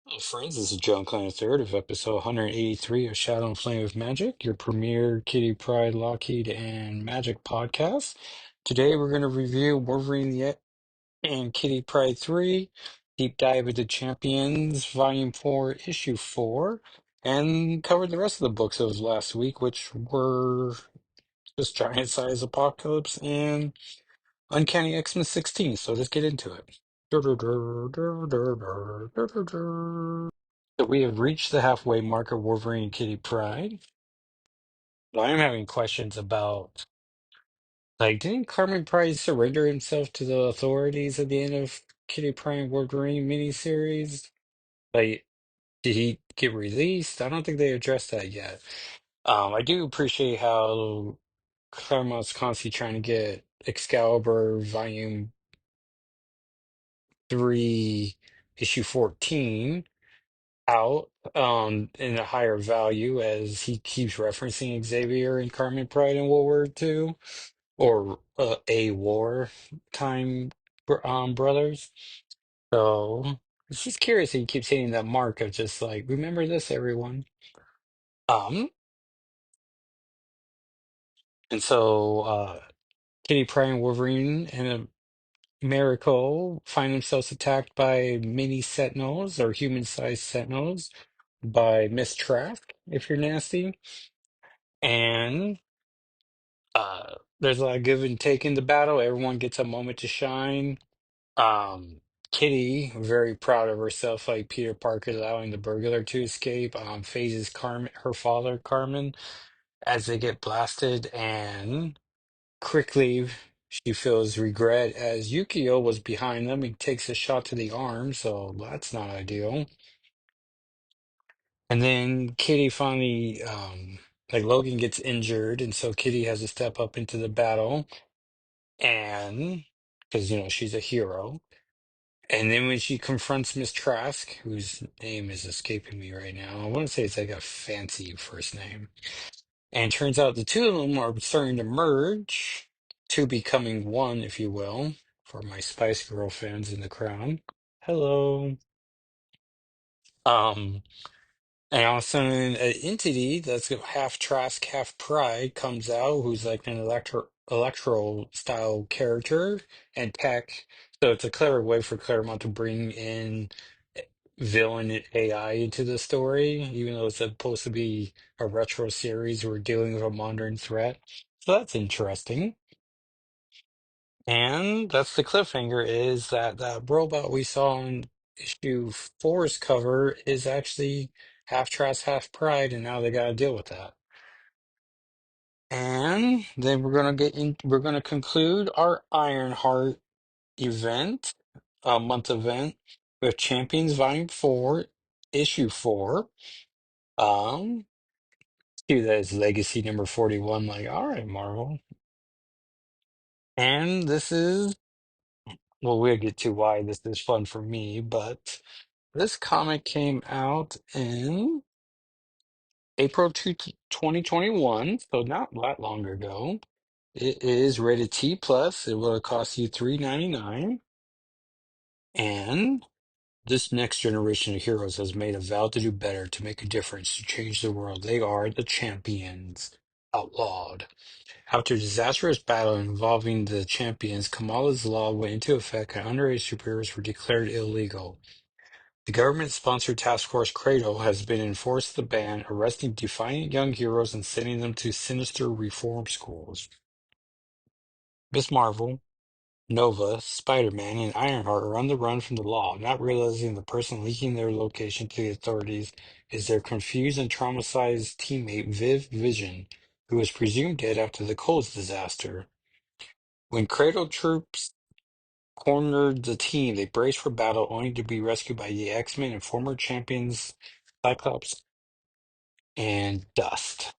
Hello, friends. This is John Clan third of episode 183 of Shadow and Flame of Magic, your premier Kitty Pride, Lockheed, and Magic podcast. Today we're going to review and Kitty Pride 3, Deep Dive into Champions, Volume 4, Issue 4, and cover the rest of the books of last week, which were just Giant Size Apocalypse and Uncanny X-Men 16. So let's get into it. So we have reached the halfway mark of Wolverine and Kitty Pryde. But I am having questions about, like, didn't Carmen Pryde surrender himself to the authorities at the end of Kitty Pryde and Wolverine miniseries? Like, did he get released? I don't think they addressed that yet. I do appreciate how Claremont's constantly trying to get Excalibur Volume 3, Issue 14 out in a higher value as he keeps referencing Xavier and Carmen Pride in World War II or a war time brothers. So it's just curious that he keeps hitting that mark of just like remember this everyone. Um and so Kitty Pryde and Wolverine and Miracle find themselves attacked by mini sentinels or human-sized sentinels by Miss Trask, if you're nasty. And there's a lot of give and take in the battle. Everyone gets a moment to shine. Um, Kitty, very proud of herself, like Peter Parker allowing the burglar to escape, phases Carmen, her father, Carmen, as they get blasted, and quickly she feels regret as Yukio was behind them. He takes a shot to the arm, so that's not ideal. And then Kitty finally, like Logan gets injured, and so Kitty has to step up into the battle and because she's a hero. And then when she confronts Miss Trask, whose name is escaping me right now, I want to say it's like a fancy first name. And turns out the two of them are starting to merge, two becoming one, if you will, for my Spice Girl fans in the crowd. Hello. Um, And all of a sudden, an entity that's half Trask, half Pride comes out, who's like an electro style character and tech. So it's a clever way for Claremont to bring in villain AI into the story, even though it's supposed to be a retro series. We're dealing with a modern threat, so that's interesting. And that's the cliffhanger: is that that robot we saw in issue four's cover is actually half Trask, half Pride, and now they got to deal with that. And then we're gonna conclude our Ironheart event, month event, with Champions Volume 4, Issue 4. Um, See that as Legacy number 41. Like, all right, Marvel. And this is, well, we'll get to why this is fun for me, but this comic came out in April 2021, so not that long ago. It is rated T plus. It will cost you $3.99. And this next generation of heroes has made a vow to do better, to make a difference, to change the world. They are the champions, outlawed. After a disastrous battle involving the champions, Kamala's law went into effect and underage superiors were declared illegal. The government-sponsored task force Cradle has been enforced the ban, arresting defiant young heroes and sending them to sinister reform schools. Miss Marvel, Nova, Spider-Man, and Ironheart are on the run from the law, not realizing the person leaking their location to the authorities is their confused and traumatized teammate Viv Vision, who was presumed dead after the Coles disaster. When Cradle troops cornered the team, they braced for battle, only to be rescued by the X-Men and former champions Cyclops and Dust.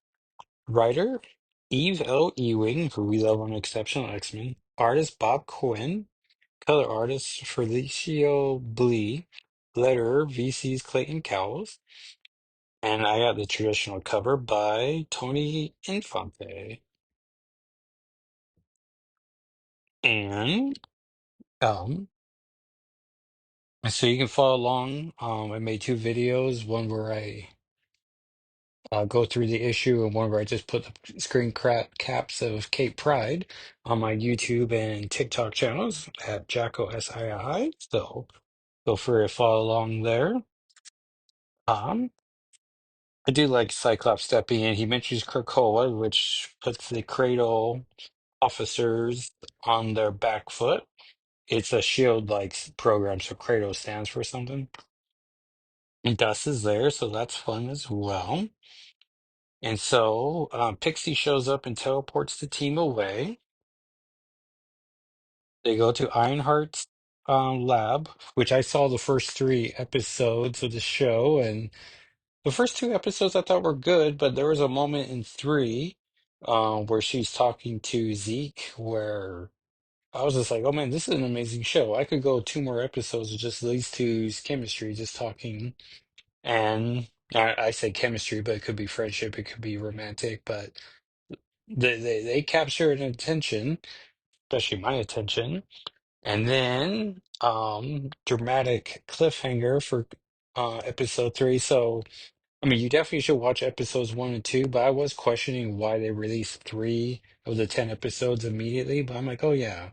Writer Eve L. Ewing, who we love on Exceptional X-Men. Artist Bob Quinn. Color artist Felicio Blee. Letterer VC's Clayton Cowles. And I got the traditional cover by Tony Infante. And um And so you can follow along. I made two videos, one where I go through the issue and one where I just put the caps of Kate Pride on my YouTube and TikTok channels at Jacko SII. So feel free to follow along there. Um, I do like Cyclops stepping in. He mentions Krakoa, which puts the Cradle officers on their back foot. It's a shield like program, so Kratos stands for something. And Dust is there, so that's fun as well. And so Pixie shows up and teleports the team away. They go to Ironheart's lab, which I saw the first three episodes of the show, and the first two episodes I thought were good, but there was a moment in three where she's talking to Zeke where I was just like, oh man, this is an amazing show. I could go two more episodes of just these two's chemistry, just talking. And I say chemistry, but it could be friendship, it could be romantic, but they capture an attention, especially my attention. And then dramatic cliffhanger for episode three. So I mean you definitely should watch episodes one and two, but I was questioning why they released three of the 10 episodes immediately. But I'm like, oh yeah.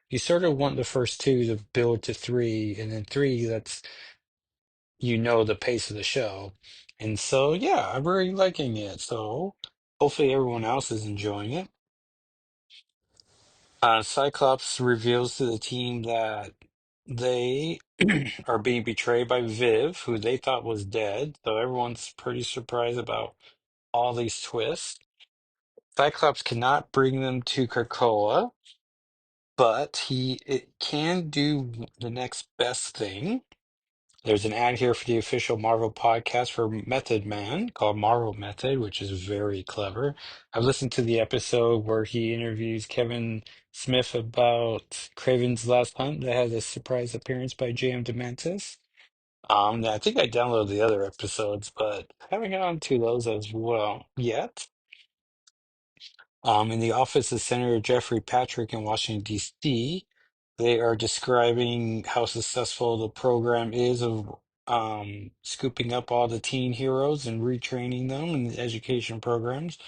You sort of want the first two to build to three, and then three, that's the pace of the show. And so yeah, I'm really liking it. So hopefully everyone else is enjoying it. Cyclops reveals to the team that they are being betrayed by Viv, who they thought was dead. So everyone's pretty surprised about all these twists. Cyclops cannot bring them to Krakoa, but it can do the next best thing. There's an ad here for the official Marvel podcast for Method Man called Marvel Method, which is very clever. I've listened to the episode where he interviews Kevin Smith about Craven's Last Hunt that had a surprise appearance by J.M. DeMantis. I think I downloaded the other episodes, but haven't gotten to those as well yet. In the office of Senator Jeffrey Patrick in Washington, D.C., they are describing how successful the program is of scooping up all the teen heroes and retraining them in the education programs,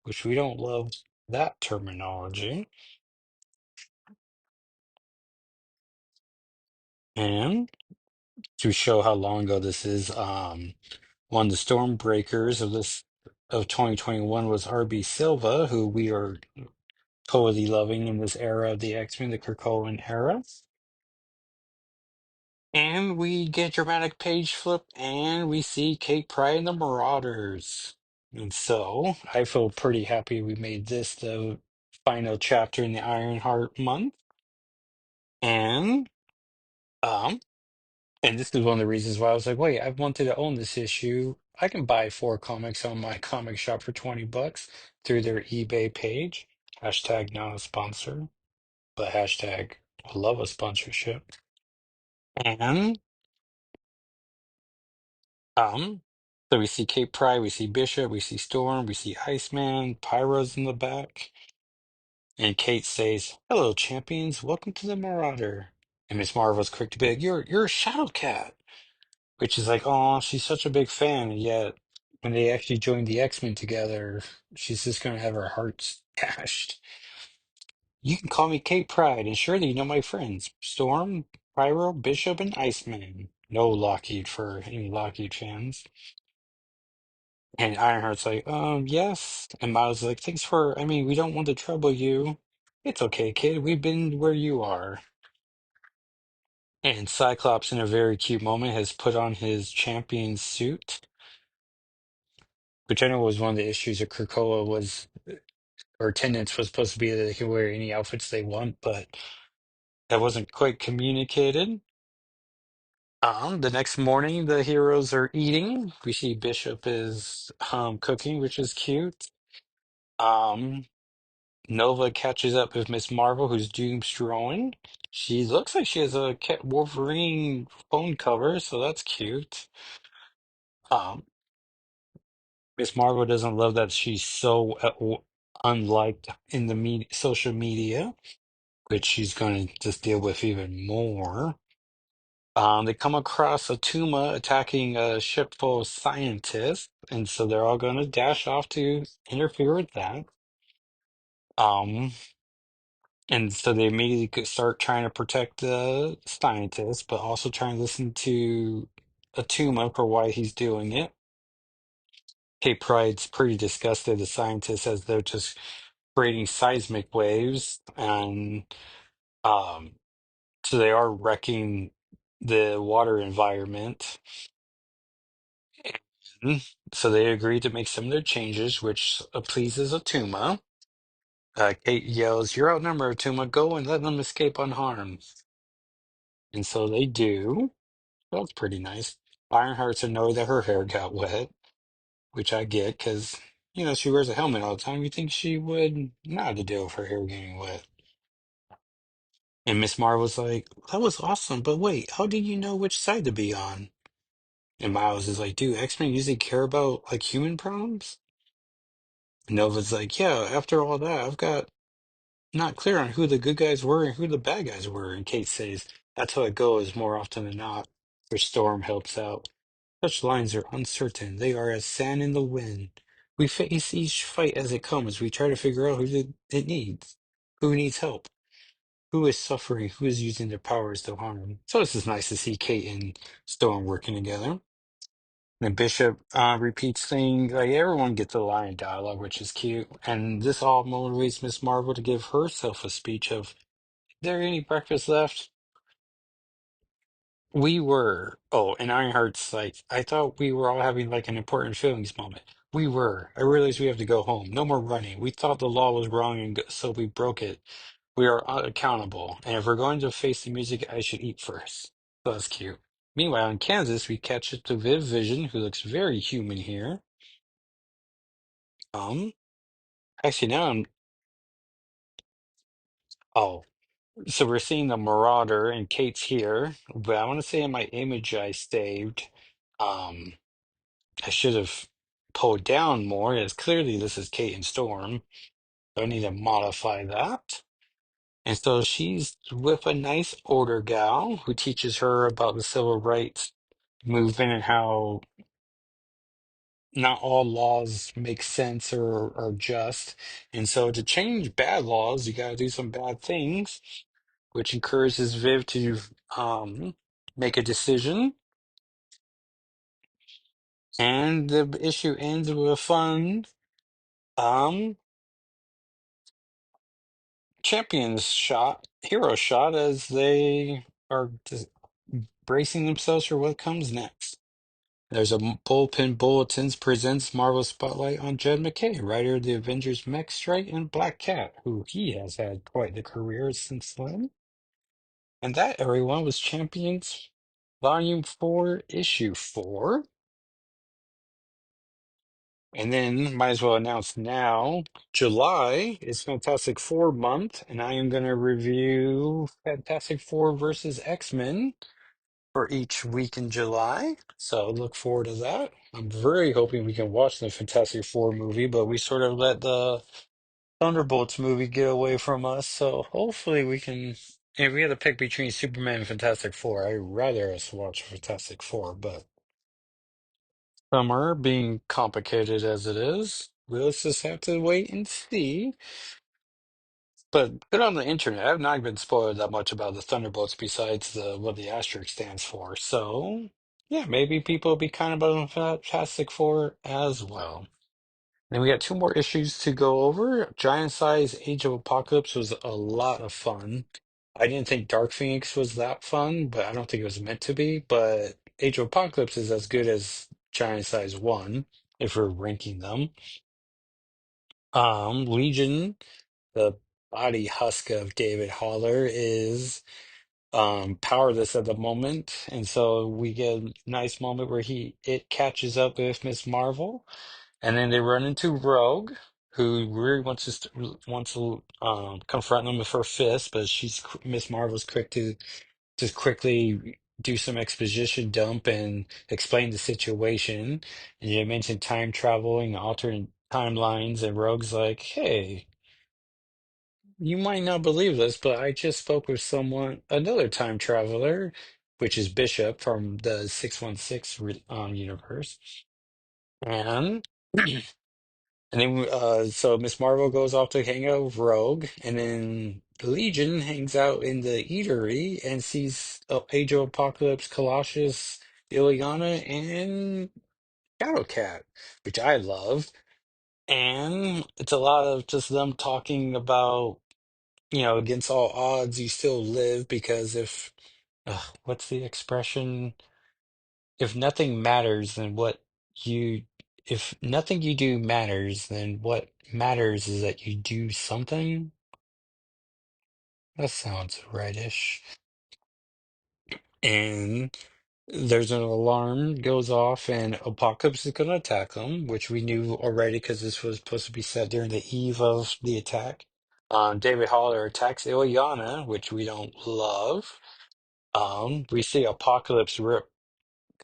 which we don't love that terminology. And to show how long ago this is, one of the Stormbreakers of 2021 was RB Silva, who we are totally loving in this era of the X-Men, the Krakoan era. And we get a dramatic page flip, and we see Kate Pryde and the Marauders. And so I feel pretty happy we made this the final chapter in the Ironheart month. And um, and this is one of the reasons why I was like, wait, I've wanted to own this issue. I can buy four comics on my comic shop for $20 through their eBay page. Hashtag not a sponsor, but hashtag I love a sponsorship. And Um, so we see Kate Pride, we see Bishop, we see Storm, we see Iceman, Pyro's in the back, and Kate says, "Hello, champions, welcome to the Marauder." And Miss Marvel's quick to be like, "You're a Shadow Cat," which is like, oh, she's such a big fan, and yet when they actually join the X-Men together, she's just gonna have her heart dashed. You can call me Kate Pride, and surely you know my friends, Storm, Pyro, Bishop, and Iceman. No Lockheed for any Lockheed fans. And Ironheart's like, yes. And Miles is like, thanks for, I mean, we don't want to trouble you. It's okay, kid. We've been where you are. And Cyclops, in a very cute moment, has put on his champion suit, which I know was one of the issues of Krakoa was, or attendance was supposed to be that they can wear any outfits they want, but that wasn't quite communicated. The next morning, the heroes are eating. We see Bishop is cooking, which is cute. Um, Nova catches up with Miss Marvel, who's doom-strolling. She looks like she has a Wolverine phone cover, so that's cute. Um, Miss Marvel doesn't love that she's so unliked in the social media, which she's going to just deal with even more. They come across a Tuma attacking a ship full of scientists, and so they're all going to dash off to interfere with that. Um, and so they immediately start trying to protect the scientists, but also trying to listen to Atuma for why he's doing it. Kate Pryde's pretty disgusted, the scientists, as they're just creating seismic waves, and um, so they are wrecking the water environment. And so they agree to make some of their changes, which pleases Atuma. Kate yells, "You're outnumbered, Atuma. Go and let them escape unharmed." And so they do. That's pretty nice. Ironheart's annoyed that her hair got wet, which I get because, she wears a helmet all the time. You think she would not have to deal with her hair getting wet. And Miss Marvel's like, "That was awesome, but wait, how do you know which side to be on?" And Miles is like, "Dude, X-Men usually care about like human problems?" And Nova's like, "Yeah, after all that, I've got not clear on who the good guys were and who the bad guys were." And Kate says, "That's how it goes more often than not." Which Storm helps out. "Such lines are uncertain. They are as sand in the wind. We face each fight as it comes. We try to figure out it needs, who needs help, who is suffering, who is using their powers to harm." So this is nice to see Kate and Storm working together. And Bishop repeats things like everyone gets a line of dialogue, which is cute. And this all motivates Miss Marvel to give herself a speech of, "Is there any breakfast left?" Oh, and Ironheart's like, "I thought we were all having like an important feelings moment." "We were. I realized we have to go home. No more running. We thought the law was wrong and so we broke it. We are accountable. And if we're going to face the music, I should eat first." So that's cute. Meanwhile, in Kansas, we catch up to Viv Vision, who looks very human here. Um, Actually, now oh, so we're seeing the Marauder and Kate's here, but I want to say in my image I saved, um, I should have pulled down more, as clearly this is Kate and Storm. So I need to modify that. And so she's with a nice older gal who teaches her about the civil rights movement and how not all laws make sense or are just. And so to change bad laws, you got to do some bad things, which encourages Viv to make a decision. And the issue ends with a fun um, champions shot, hero shot, as they are just bracing themselves for what comes next. There's a bullpen bulletins presents Marvel Spotlight on Jed McKay, writer of the Avengers Mech Strike and Black Cat, who he has had quite the career since then. And that, everyone, was Champions Volume 4, Issue 4. And then, might as well announce now, July is Fantastic Four month, and I am going to review Fantastic Four versus X-Men for each week in July. So look forward to that. I'm very hoping we can watch the Fantastic Four movie, but we sort of let the Thunderbolts movie get away from us. So hopefully we can. If we had to pick between Superman and Fantastic Four, I'd rather us watch Fantastic Four, but summer being complicated as it is, we'll just have to wait and see. But good on the internet. I've not been spoiled that much about the Thunderbolts besides the what the asterisk stands for. So yeah, maybe people will be kind of on Fantastic Four as well. Then we got two more issues to go over. Giant Size Age of Apocalypse was a lot of fun. I didn't think Dark Phoenix was that fun, but I don't think it was meant to be. But Age of Apocalypse is as good as Giant Size 1, if we're ranking them. Legion, the body husk of David Haller, is powerless at the moment, and so we get a nice moment where it catches up with Miss Marvel, and then they run into Rogue, who really wants to confront them with her fist, but Miss Marvel's quick to just quickly do some exposition dump and explain the situation. And you mentioned time traveling, alternate timelines, and Rogue's like, "Hey, you might not believe this, but I just spoke with another time traveler. which is Bishop from the 616 universe. And and then so Miss Marvel goes off to hang out with Rogue, and then the Legion hangs out in the Eatery and sees Age of Apocalypse, Colossus, Ileana, and Shadowcat, which I love. And it's a lot of just them talking about, against all odds, you still live because what's the expression? If nothing matters, then you, if nothing you do matters, then what matters is that you do something. That sounds rightish. And there's an alarm goes off, and Apocalypse is going to attack them, which we knew already because this was supposed to be set during the eve of the attack. David Haller attacks Ileana, which we don't love. We see Apocalypse rip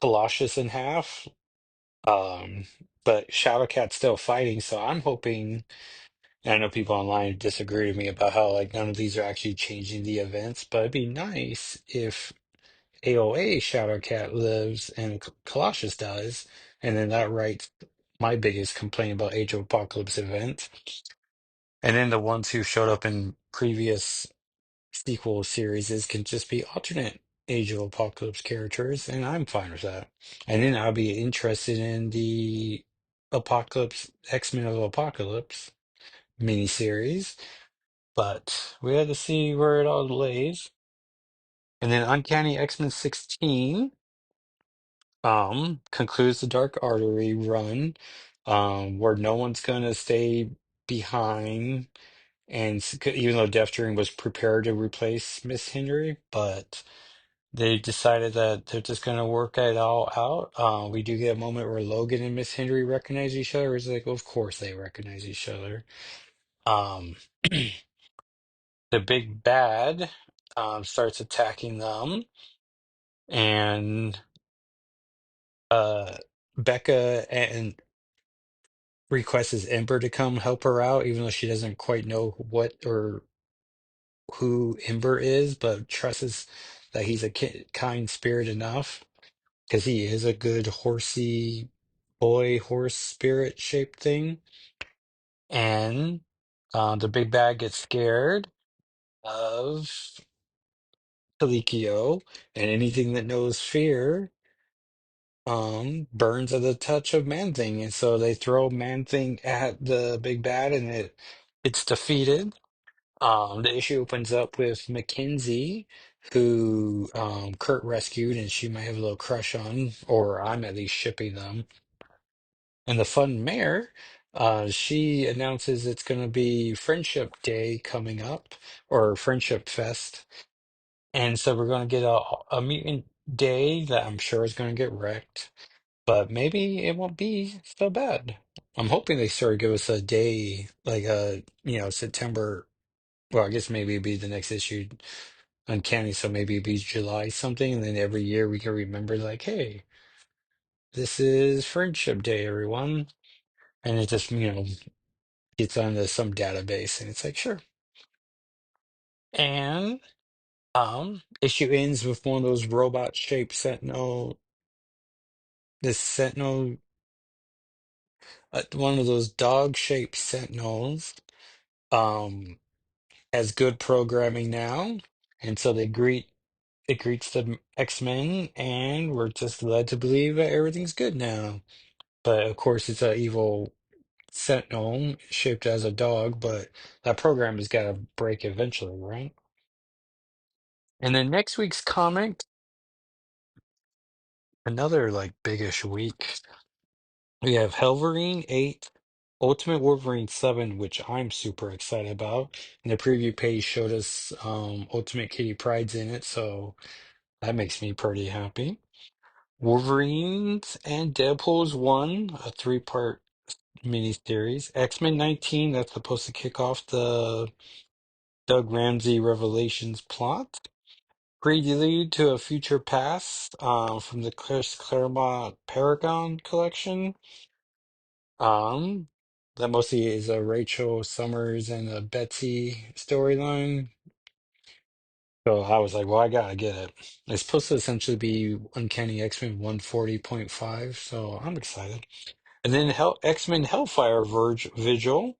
Colossus in half. Um, but Shadowcat's still fighting, so I'm hoping, and I know people online disagree with me about how like none of these are actually changing the events, but it'd be nice if AOA Shadowcat lives and Colossus dies, and then that writes my biggest complaint about Age of Apocalypse event. And then the ones who showed up in previous sequel series can just be alternate Age of Apocalypse characters, and I'm fine with that. And then I'll be interested in the Apocalypse X-Men of Apocalypse miniseries, but we had to see where it all lays. And then Uncanny X-Men 16 concludes the Dark Artery run, where no one's gonna stay behind. And even though Death Dream was prepared to replace Miss Henry, but they decided that they're just gonna work it all out. We do get a moment where Logan and Miss Henry recognize each other. It's like, of course they recognize each other. Um, the big bad starts attacking them, and uh, Becca and requests Ember to come help her out, even though she doesn't quite know what or who Ember is, but trusts that he's a kind spirit enough because he is a good horsey boy horse spirit shaped thing. And the big bad gets scared of Talikio, and anything that knows fear burns at the touch of Man Thing. And so they throw Man Thing at the big bad, and it's defeated. The issue opens up with Mackenzie, who Kurt rescued, and she might have a little crush on, or I'm at least shipping them. And the fun mayor, she announces it's going to be Friendship Day coming up, or Friendship Fest. And so we're going to get a mutant day that I'm sure is going to get wrecked, but maybe it won't be so bad. I'm hoping they sort of give us a day, like September. Well, I guess maybe it'd be the next issue, Uncanny, so maybe it'd be July something, and then every year we can remember, like, hey, this is Friendship Day, everyone. And it just, gets onto some database, and it's like, sure. And issue ends with one of those robot-shaped sentinel, one of those dog-shaped sentinels, um, has good programming now, and so it greets the X-Men, and we're just led to believe that everything's good now. But of course, it's an evil sentinel shaped as a dog, but that program has got to break eventually, right? And then next week's comic, another like biggish week. We have Wolverine 8, Ultimate Wolverine 7, which I'm super excited about. And the preview page showed us Ultimate Kitty Pryde's in it, so that makes me pretty happy. Wolverines and Deadpool's 1, a three-part miniseries. X-Men 19, that's supposed to kick off the Doug Ramsey Revelations plot. Prelude to a Future Past from the Chris Claremont Paragon collection. Um, that mostly is a Rachel Summers and a Betsy storyline. So I was like, well, I gotta get it. It's supposed to essentially be Uncanny X-Men 140.5, so I'm excited. And then X-Men Hellfire Vigil,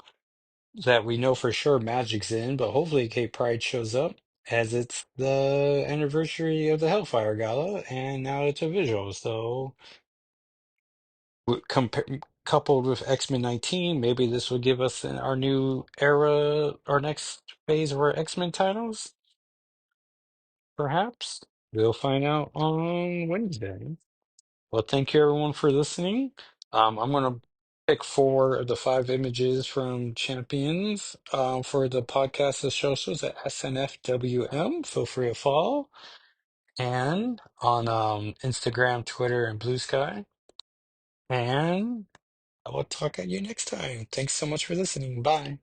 that we know for sure Magic's in, but hopefully Kate Pride shows up as it's the anniversary of the Hellfire Gala, and now it's a visual. So coupled with X-Men 19, maybe this will give us our new era, our next phase of our X-Men titles, perhaps. We'll find out on Wednesday. Well, thank you everyone for listening. I'm gonna pick four of the five images from Champions for the podcast of socials at SNFWM. Feel free to follow. And on Instagram, Twitter, and Blue Sky. And I will talk at you next time. Thanks so much for listening. Bye.